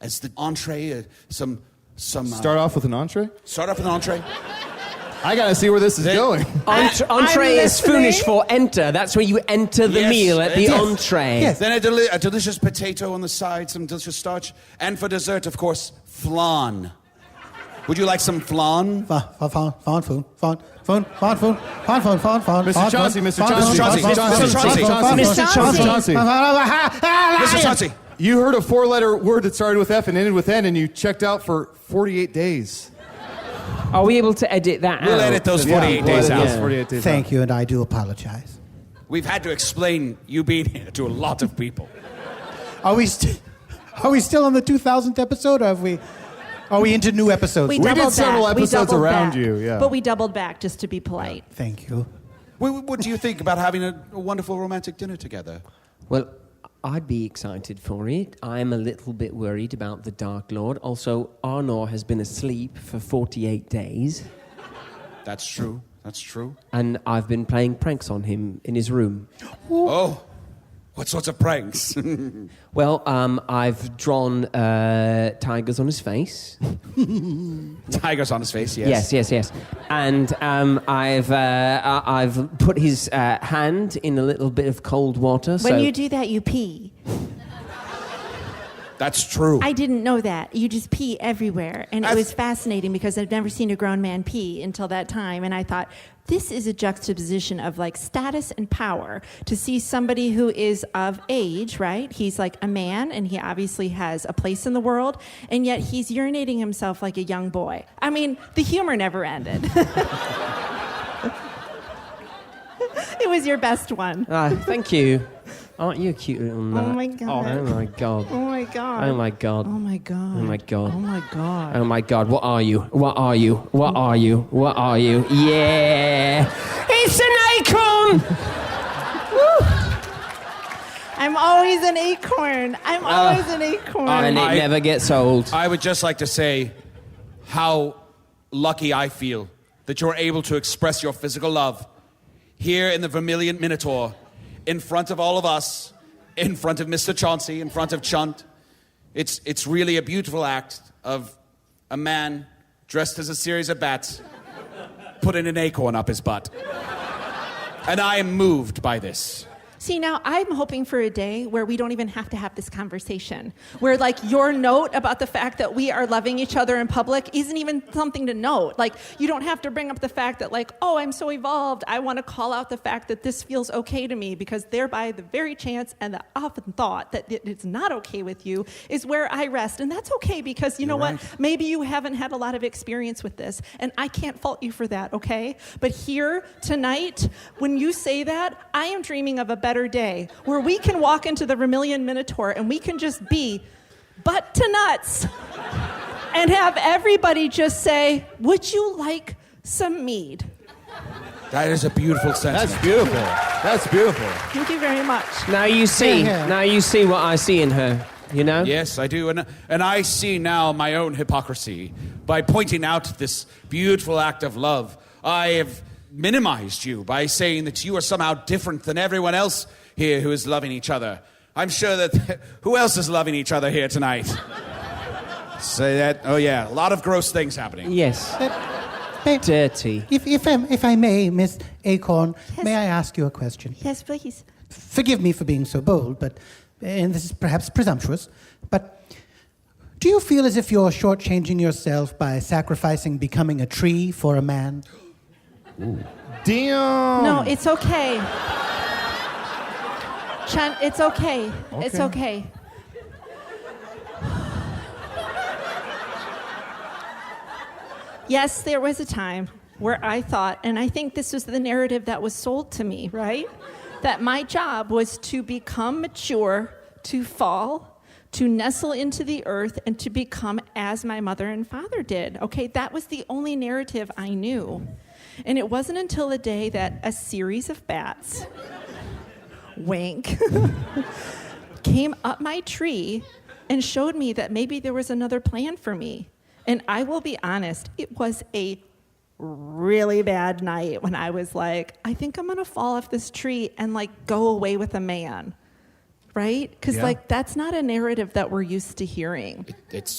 as the entree, some. Start off with an entree? Start off with an entree. I gotta see where this is going. Entree is Foonish for enter. That's where you enter the meal at the entree. Yes. Then a delicious potato on the side, some delicious starch, and for dessert, of course, flan. Would you like some flan? Faun. Mr. Chauncey. Mr. Chauncey. You heard a 4-letter word that started with F and ended with N, and you checked out for 48 days. Are we able to edit that out? We'll edit those 48 days out. Yeah. 48 days Thank out. you, and I do apologize. We've had to explain you being here to a lot of people. Are we still on the 2000th episode, or have we... Are we into new episodes? We did doubled several back. We episodes doubled around back. you, yeah. But we doubled back just to be polite. Thank you. What do you think about having a wonderful romantic dinner together? Well, I'd be excited for it. I'm a little bit worried about the Dark Lord. Also, Arnie has been asleep for 48 days. That's true. That's true. And I've been playing pranks on him in his room. Oh, what sorts of pranks? Well, I've drawn tigers on his face. Tigers on his face, yes. Yes. And I've put his hand in a little bit of cold water. When you do that, you pee. That's true. I didn't know that. You just pee everywhere. And it was fascinating because I've never seen a grown man pee until that time. And I thought, this is a juxtaposition of like status and power to see somebody who is of age, right? He's like a man and he obviously has a place in the world. And yet he's urinating himself like a young boy. I mean, the humor never ended. It was your best one. Thank you. Aren't you a cute little nut? Oh my God. Oh my God. Oh my God. Oh my God. Oh my God. Oh my God. Oh my God. Oh my God. What are you? What are you? What are you? What are you? Yeah. It's an acorn! I'm always an acorn. I'm always an acorn. And it never gets old. I would just like to say how lucky I feel that you're able to express your physical love here in the Vermilion Minotaur, in front of all of us, in front of Mister Chauncey, in front of Chunt. It's really a beautiful act of a man dressed as a series of bats putting an acorn up his butt. And I am moved by this. See, now I'm hoping for a day where we don't even have to have this conversation. Where, like, your note about the fact that we are loving each other in public isn't even something to note. Like, you don't have to bring up the fact that, like, oh, I'm so evolved. I want to call out the fact that this feels okay to me because thereby the very chance and the often thought that it's not okay with you is where I rest. And that's okay because, you know what? Maybe you haven't had a lot of experience with this. And I can't fault you for that, okay? But here, tonight, when you say that, I am dreaming of a better day where we can walk into the Vermilion Minotaur and we can just be butt to nuts and have everybody just say, would you like some mead? That is a beautiful sentiment. That's beautiful. That's beautiful. Thank you very much. Now you see what I see in her, you know? Yes, I do. And I see now my own hypocrisy. By pointing out this beautiful act of love, I have minimized you by saying that you are somehow different than everyone else here who is loving each other. I'm sure that... Who else is loving each other here tonight? Say that... Oh, yeah. A lot of gross things happening. Yes. Dirty. If I may, Miss Acorn, may I ask you a question? Yes, please. Forgive me for being so bold, and this is perhaps presumptuous, but do you feel as if you're shortchanging yourself by sacrificing becoming a tree for a man? Ooh. Damn. No, it's okay. Chunt, it's okay. It's okay. Yes, there was a time where I thought, and I think this was the narrative that was sold to me, right? That my job was to become mature, to fall, to nestle into the earth, and to become as my mother and father did. Okay, that was the only narrative I knew. And it wasn't until the day that a series of bats, wink, came up my tree and showed me that maybe there was another plan for me. And I will be honest, it was a really bad night when I was like, I think I'm gonna fall off this tree and like go away with a man, right? Because like that's not a narrative that we're used to hearing.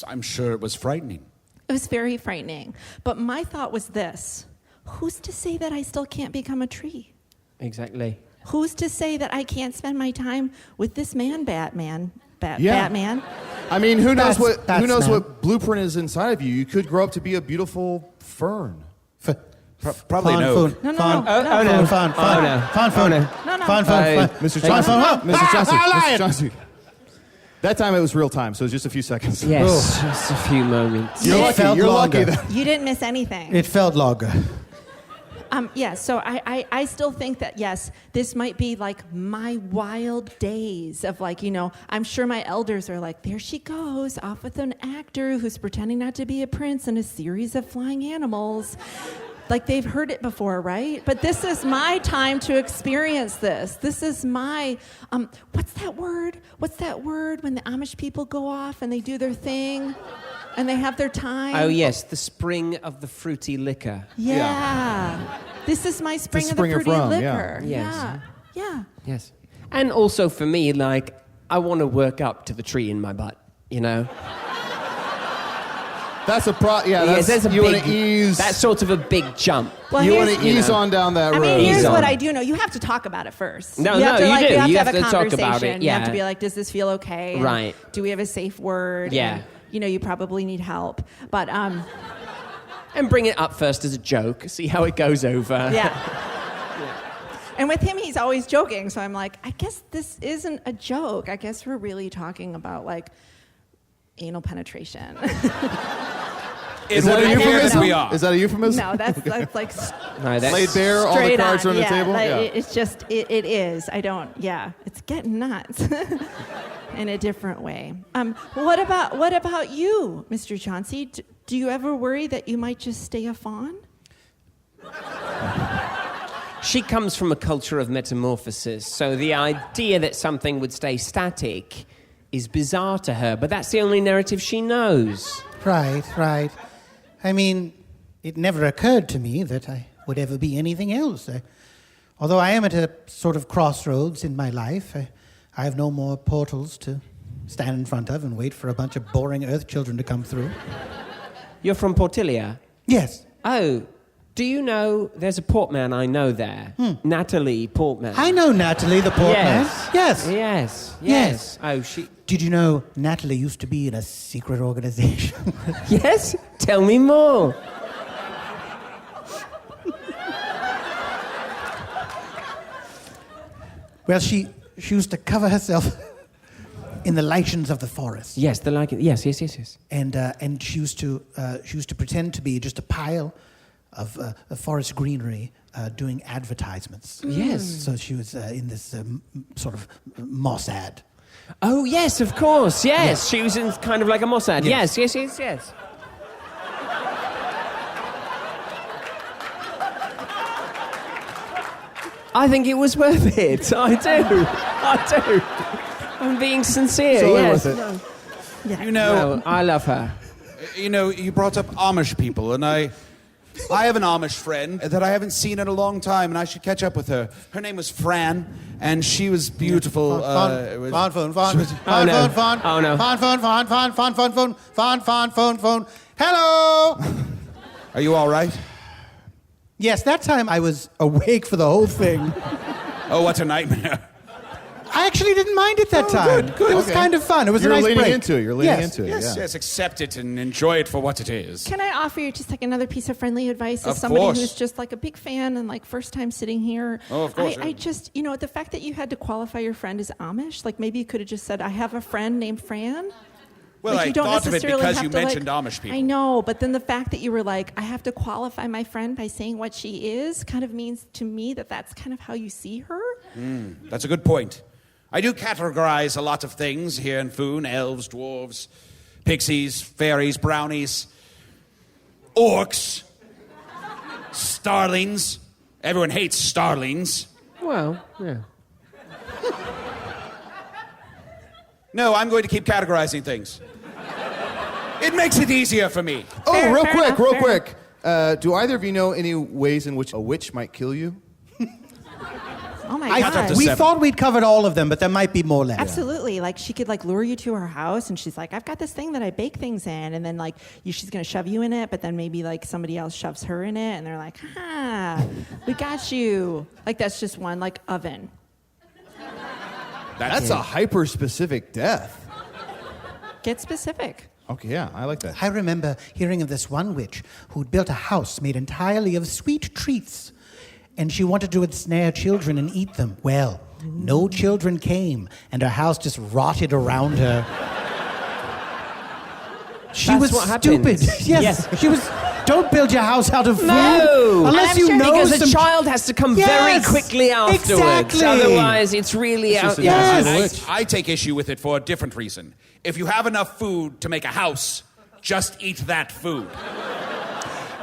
I'm sure it was frightening. It was very frightening. But my thought was this. Who's to say that I still can't become a tree? Exactly. Who's to say that I can't spend my time with this man, Batman? Yeah. Batman? I mean, who knows what blueprint is inside of you? You could grow up to be a beautiful fern. Probably no. No. Mr. Chauncey. That time it was real time, so it was just a few seconds. Yes, just a few moments. You're lucky. You're lucky. You didn't miss anything. It felt longer. So I still think that, yes, this might be like my wild days of like, I'm sure my elders are like, there she goes, off with an actor who's pretending not to be a prince in a series of flying animals. Like they've heard it before, right? But this is my time to experience this. This is my, what's that word? What's that word when the Amish people go off and they do their thing and they have their time? Oh, yes, the spring of the fruity liquor. Yeah. This is my spring of the fruity liquor. Yes. Yeah. Yes. And also for me, like, I want to work up to the tree in my butt, That's a that's you want to ease. That's sort of a big jump. Well, you want to ease on down that road. I mean, here's what I do know. You have to talk about it first. No, you have do. You have to have a talk about conversation. it. You have to be like, does this feel okay? And right. Do we have a safe word? Yeah. And, you probably need help. But and bring it up first as a joke. See how it goes over. Yeah. And with him, he's always joking. So I'm like, I guess this isn't a joke. I guess we're really talking about like anal penetration. Is that a euphemism? Is that a euphemism? No, that's like laid bare. All the cards are on the table. It's just it is. I don't. Yeah, it's getting nuts in a different way. What about you, Mr. Chauncey? Do you ever worry that you might just stay a faun? She comes from a culture of metamorphosis, so the idea that something would stay static is bizarre to her. But that's the only narrative she knows. Right. I mean, it never occurred to me that I would ever be anything else. Although I am at a sort of crossroads in my life, I have no more portals to stand in front of and wait for a bunch of boring Earth children to come through. You're from Portilia? Yes. Oh, do you know there's a portman I know there? Natalie Portman. I know Natalie the portman. Yes. Oh, she... Did you know Natalie used to be in a secret organization? Yes? Tell me more. Well, she used to cover herself in the lichens of the forest. Yes, the lichen. Yes. And she used to pretend to be just a pile of forest greenery doing advertisements. Yes. So she was in this sort of Mossad. Oh, yes, of course, yes. She was in kind of like a Mossad. Yes. I think it was worth it. I do. I'm being sincere, yes. Worth it. Yeah. No, I love her. You brought up Amish people, and I have an Amish friend that I haven't seen in a long time, and I should catch up with her. Her name was Fran, and she was beautiful. Phone. Hello. Are you all right? Yes, that time I was awake for the whole thing. Oh, what a nightmare. I actually didn't mind it that time. Good. It was kind of fun. It was a nice break. You're leaning into it. Yes, accept it and enjoy it for what it is. Can I offer you just like another piece of friendly advice as Of somebody course. who's just like a big fan and like first time sitting here? Oh, of course. I just, the fact that you had to qualify your friend as Amish, like maybe you could have just said, I have a friend named Fran. Well, like, I you don't thought of it necessarily because have you to, mentioned like, Amish people. I know, but then the fact that you were like, I have to qualify my friend by saying what she is kind of means to me that that's kind of how you see her. That's a good point. I do categorize a lot of things here in Foon: elves, dwarves, pixies, fairies, brownies, orcs, starlings. Everyone hates starlings. Well, yeah. No, I'm going to keep categorizing things. It makes it easier for me. Oh, real quick. Do either of you know any ways in which a witch might kill you? Oh my God. We thought we'd covered all of them, but there might be more left. Absolutely. Like she could like lure you to her house and she's like, I've got this thing that I bake things in. And then like she's going to shove you in it, but then maybe like somebody else shoves her in it and they're like, we got you. Like that's just one like oven. That's a hyper-specific death. Get specific. Okay, yeah, I like that. I remember hearing of this one witch who'd built a house made entirely of sweet treats, and she wanted to ensnare children and eat them. Well, no children came, and her house just rotted around her. She That's was what stupid. happens. Yes, she was. Don't build your house out of food. No! Unless you know because some... a child has to come very Yes, quickly afterwards. exactly. Otherwise, it's really out. Yes. I take issue with it for a different reason. If you have enough food to make a house, just eat that food.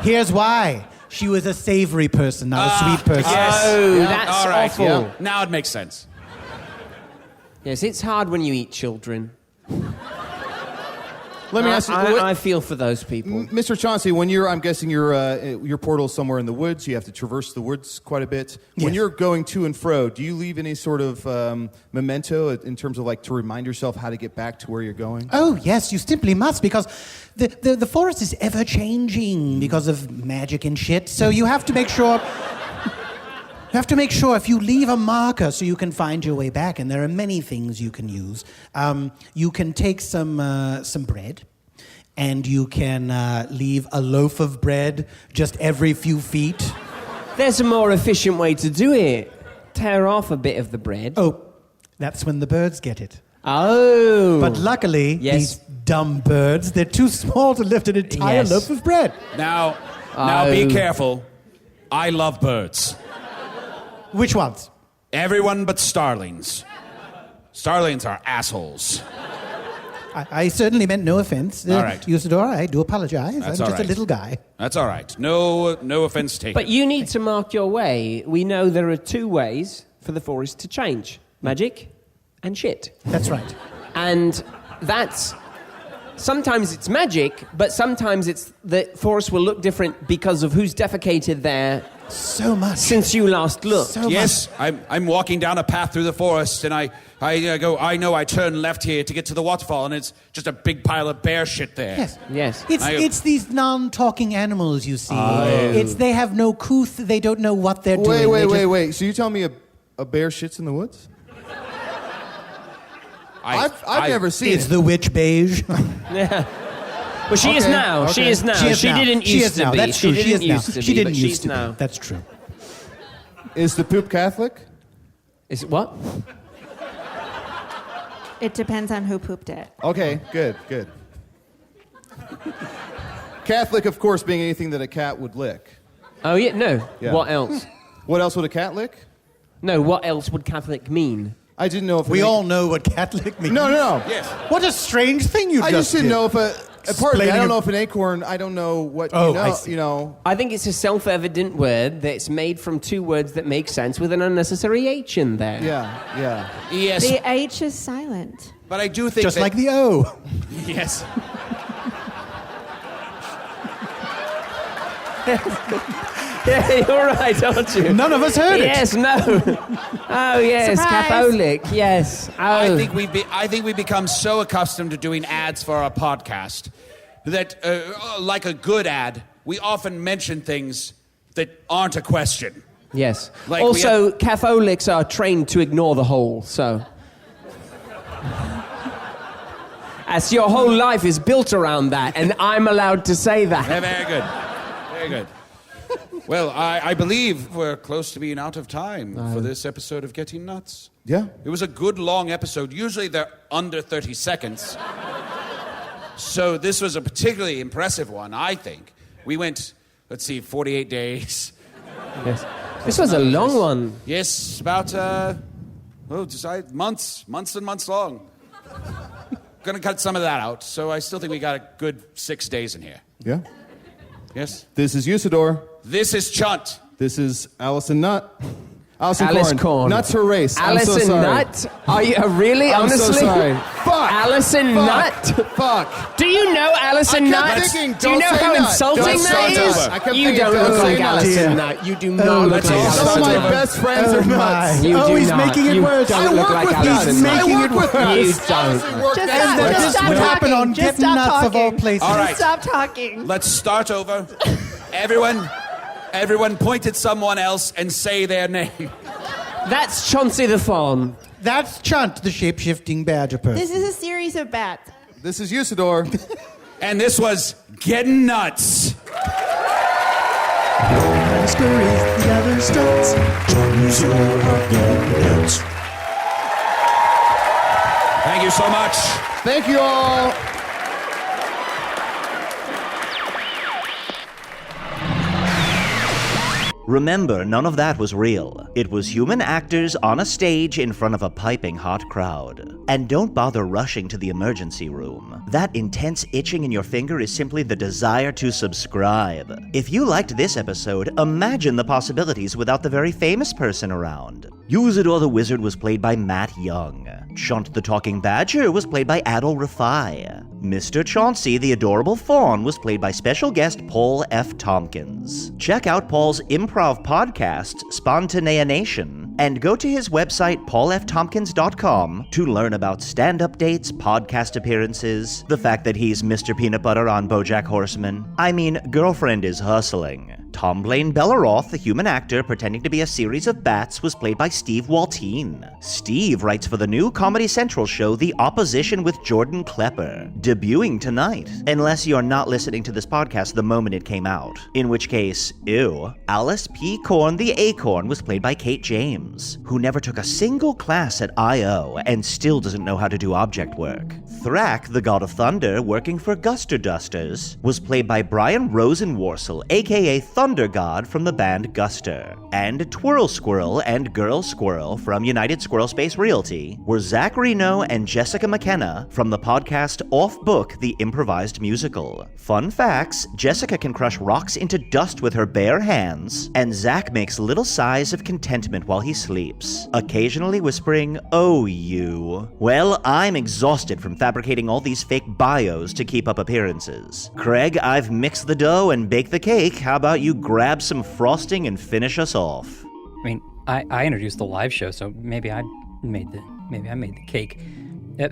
Here's why. She was a savory person, not a sweet person. Yes. Oh, Yeah. that's All right. awful. Yeah. Now it makes sense. Yes, it's hard when you eat children. Let me ask you, I feel for those people. Mr. Chauncey, when I'm guessing your portal's somewhere in the woods. You have to traverse the woods quite a bit. When Yes. you're going to and fro, do you leave any sort of memento in terms of like to remind yourself how to get back to where you're going? Oh, yes, you simply must, because the forest is ever changing because of magic and shit. So you have to make sure. You have to make sure if you leave a marker so you can find your way back, and there are many things you can use. You can take some bread, and you can leave a loaf of bread just every few feet. There's a more efficient way to do it. Tear off a bit of the bread. Oh, that's when the birds get it. Oh. But luckily, these dumb birds, they're too small to lift an entire Yes. loaf of bread. Now be careful. I love birds. Which ones? Everyone but starlings. Starlings are assholes. I certainly meant no offense. All right. Usidore, I do apologize. That's I'm all just a right. little guy. That's all right. No offense taken. But you need to mark your way. We know there are two ways for the forest to change. Magic and shit. That's right. And that's... Sometimes it's magic, but sometimes it's the forest will look different because of who's defecated there so much since you last looked. Yes, I'm walking down a path through the forest, and I go, I turn left here to get to the waterfall, and it's just a big pile of bear shit there. Yes. Yes. It's these non-talking animals, you see. They have no couth. They don't know what they're doing. Wait. So you tell me a bear shits in the woods? I've never seen It's it. the witch beige. Yeah. Well, she is now. Okay. She is now. She didn't used to be. That's true. She didn't used to be. She didn't but used she's to now. be. That's true. Is the poop Catholic? Is it what? It depends on who pooped it. Okay, good. Catholic, of course, being anything that a cat would lick. Oh yeah. No. Yeah. What else? What else would a cat lick? No. What else would Catholic mean? I didn't know if We all know what Catholic means. No. Yes. What a strange thing you I just didn't know if pardon me, I don't know if an acorn. I don't know what Oh, you know. I see. You know. I think it's a self-evident word that's made from two words that make sense with an unnecessary H in there. Yeah. Yes, The H is silent. but I do think Just that, like the O. Yes. Yeah, you're right, aren't you? None of us heard it. Yes, no. Oh, yes, Surprise. Catholic, yes. Oh. I think we become so accustomed to doing ads for our podcast that, like a good ad, we often mention things that aren't a question. Yes. Like Also, Catholics are trained to ignore the whole, so... As your whole life is built around that, and I'm allowed to say that. Yeah, very good. Very good. Well, I believe we're close to being out of time for this episode of Getting Nuts. Yeah. It was a good long episode. Usually they're under 30 seconds. So this was a particularly impressive one, I think. We went, 48 days. Yes. This was a long one. Yes, about, months and months long. Gonna cut some of that out, so I still think we got a good 6 days in here. Yeah. Yes? This is Usidore. This is Chunt. This is Allison Nutt. Alice Corn. Corn. Nutt's her race. Allison I'm so sorry. Nutt? Are you really? I'm honestly? so sorry. Fuck. Allison Nutt? Fuck. Do you know Allison I Nutt? kept thinking, Do you don't know say how Nutt. insulting Don't that say is? Nutt. I kept You thinking, don't don't look say like Nutt. Allison Nutt. You do not look let's like all Allison start Some of over. my best friends are nuts. You do he's not. making it You worse. don't I look work like with Allison nuts. Nutt. I work with nuts. You don't. Allison worked Just out. stop, This just stop would happen talking. on Just Getting stop Nuts of all talking. places. All right. Just stop talking. Let's start over. Everyone point at someone else and say their name. That's Chauncey the Faun. That's Chunt, the shape-shifting badger person. This is a series of bats. This is Usidore. And this was Getting Nuts. Scurries the other starts. Join Usidore and Getting Nuts. Thank you so much. Thank you all. Remember, none of that was real. It was human actors on a stage in front of a piping hot crowd. And don't bother rushing to the emergency room. That intense itching in your finger is simply the desire to subscribe. If you liked this episode, imagine the possibilities without the very famous person around. Usidore the Wizard was played by Matt Young. Chunt the Talking Badger was played by Adal Rifai. Mister Chauncey the Adorable Faun was played by special guest Paul F. Tompkins. Check out Paul's improv podcast, Spontaneanation, and go to his website paulftompkins.com to learn about stand-up dates, podcast appearances, the fact that he's Mr. Peanut Butter on BoJack Horseman. I mean, girlfriend is hustling. Tomblain Belaroth, the human actor pretending to be a series of bats, was played by Steve Waltien. Steve writes for the new Comedy Central show The Opposition with Jordan Klepper, debuting tonight, unless you're not listening to this podcast the moment it came out, in which case, ew. Alice P. Korn the Acorn was played by Kate James, who never took a single class at I.O. and still doesn't know how to do object work. Thrak, the God of Thunder, working for Guster Dusters, was played by Brian Rosenworcel, aka Thunder God from the band Guster. And Twirl Squirrel and Girl Squirrel from United Squirrel Space Realty were Zach Reino and Jessica McKenna from the podcast Off Book, the improvised musical. Fun facts, Jessica can crush rocks into dust with her bare hands, and Zach makes little sighs of contentment while he sleeps, occasionally whispering, "Oh, you." Well, I'm exhausted from fabricating all these fake bios to keep up appearances. Craig, I've mixed the dough and baked the cake. How about you grab some frosting and finish us off? I mean, I introduced the live show, so maybe I made the cake.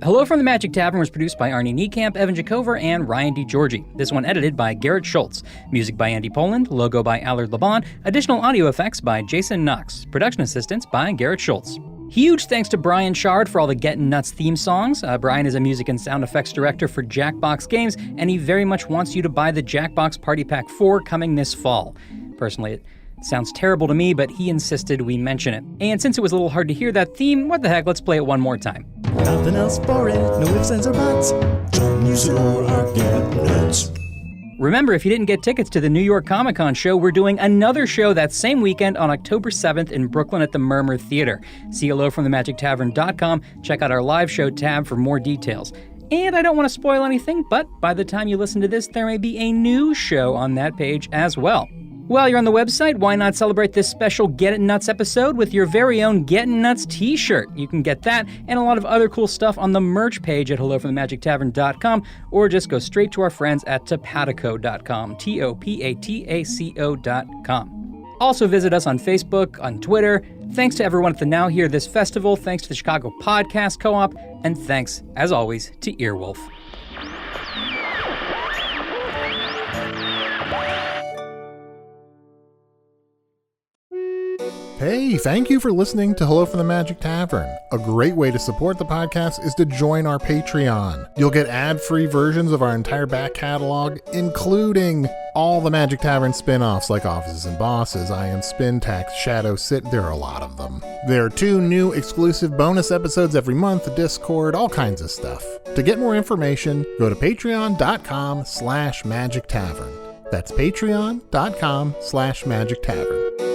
Hello from the Magic Tavern was produced by Arnie Niekamp, Evan Jacover, and Ryan DiGiorgi. This one edited by Garrett Schultz. Music by Andy Poland, logo by Allard Laban, additional audio effects by Jason Knox, production assistance by Garrett Schultz. Huge thanks to Brian Chard for all the Gettin Nuts theme songs. Brian is a music and sound effects director for Jackbox Games, and he very much wants you to buy the Jackbox Party Pack 4 coming this fall. Personally, it sounds terrible to me, but he insisted we mention it. And since it was a little hard to hear that theme, what the heck, let's play it one more time. Nothing else for it, no ifs, ands, or buts. Don't use it or I'll get nuts. Remember, if you didn't get tickets to the New York Comic Con show, we're doing another show that same weekend on October 7th in Brooklyn at the Murmur Theater. See hellofromthemagictavern.com, check out our live show tab for more details. And I don't want to spoil anything, but by the time you listen to this, there may be a new show on that page as well. While you're on the website, why not celebrate this special Get It Nuts episode with your very own Gettin' Nuts t-shirt? You can get that and a lot of other cool stuff on the merch page at hellofromthemagictavern.com, or just go straight to our friends at topataco.com, topataco.com. Also visit us on Facebook, on Twitter. Thanks to everyone at the Now Here This Festival, thanks to the Chicago Podcast Co-op, and thanks, as always, to Earwolf. Hey, thank you for listening to Hello from the Magic Tavern. A great way to support the podcast is to join our Patreon. You'll get ad-free versions of our entire back catalog, including all the Magic Tavern spin-offs like Offices and Bosses, I Am Spin Tax, Shadow Sit, there are a lot of them. There are 2 new exclusive bonus episodes every month, Discord, all kinds of stuff. To get more information, go to patreon.com/Magic Tavern. That's patreon.com/Magic Tavern.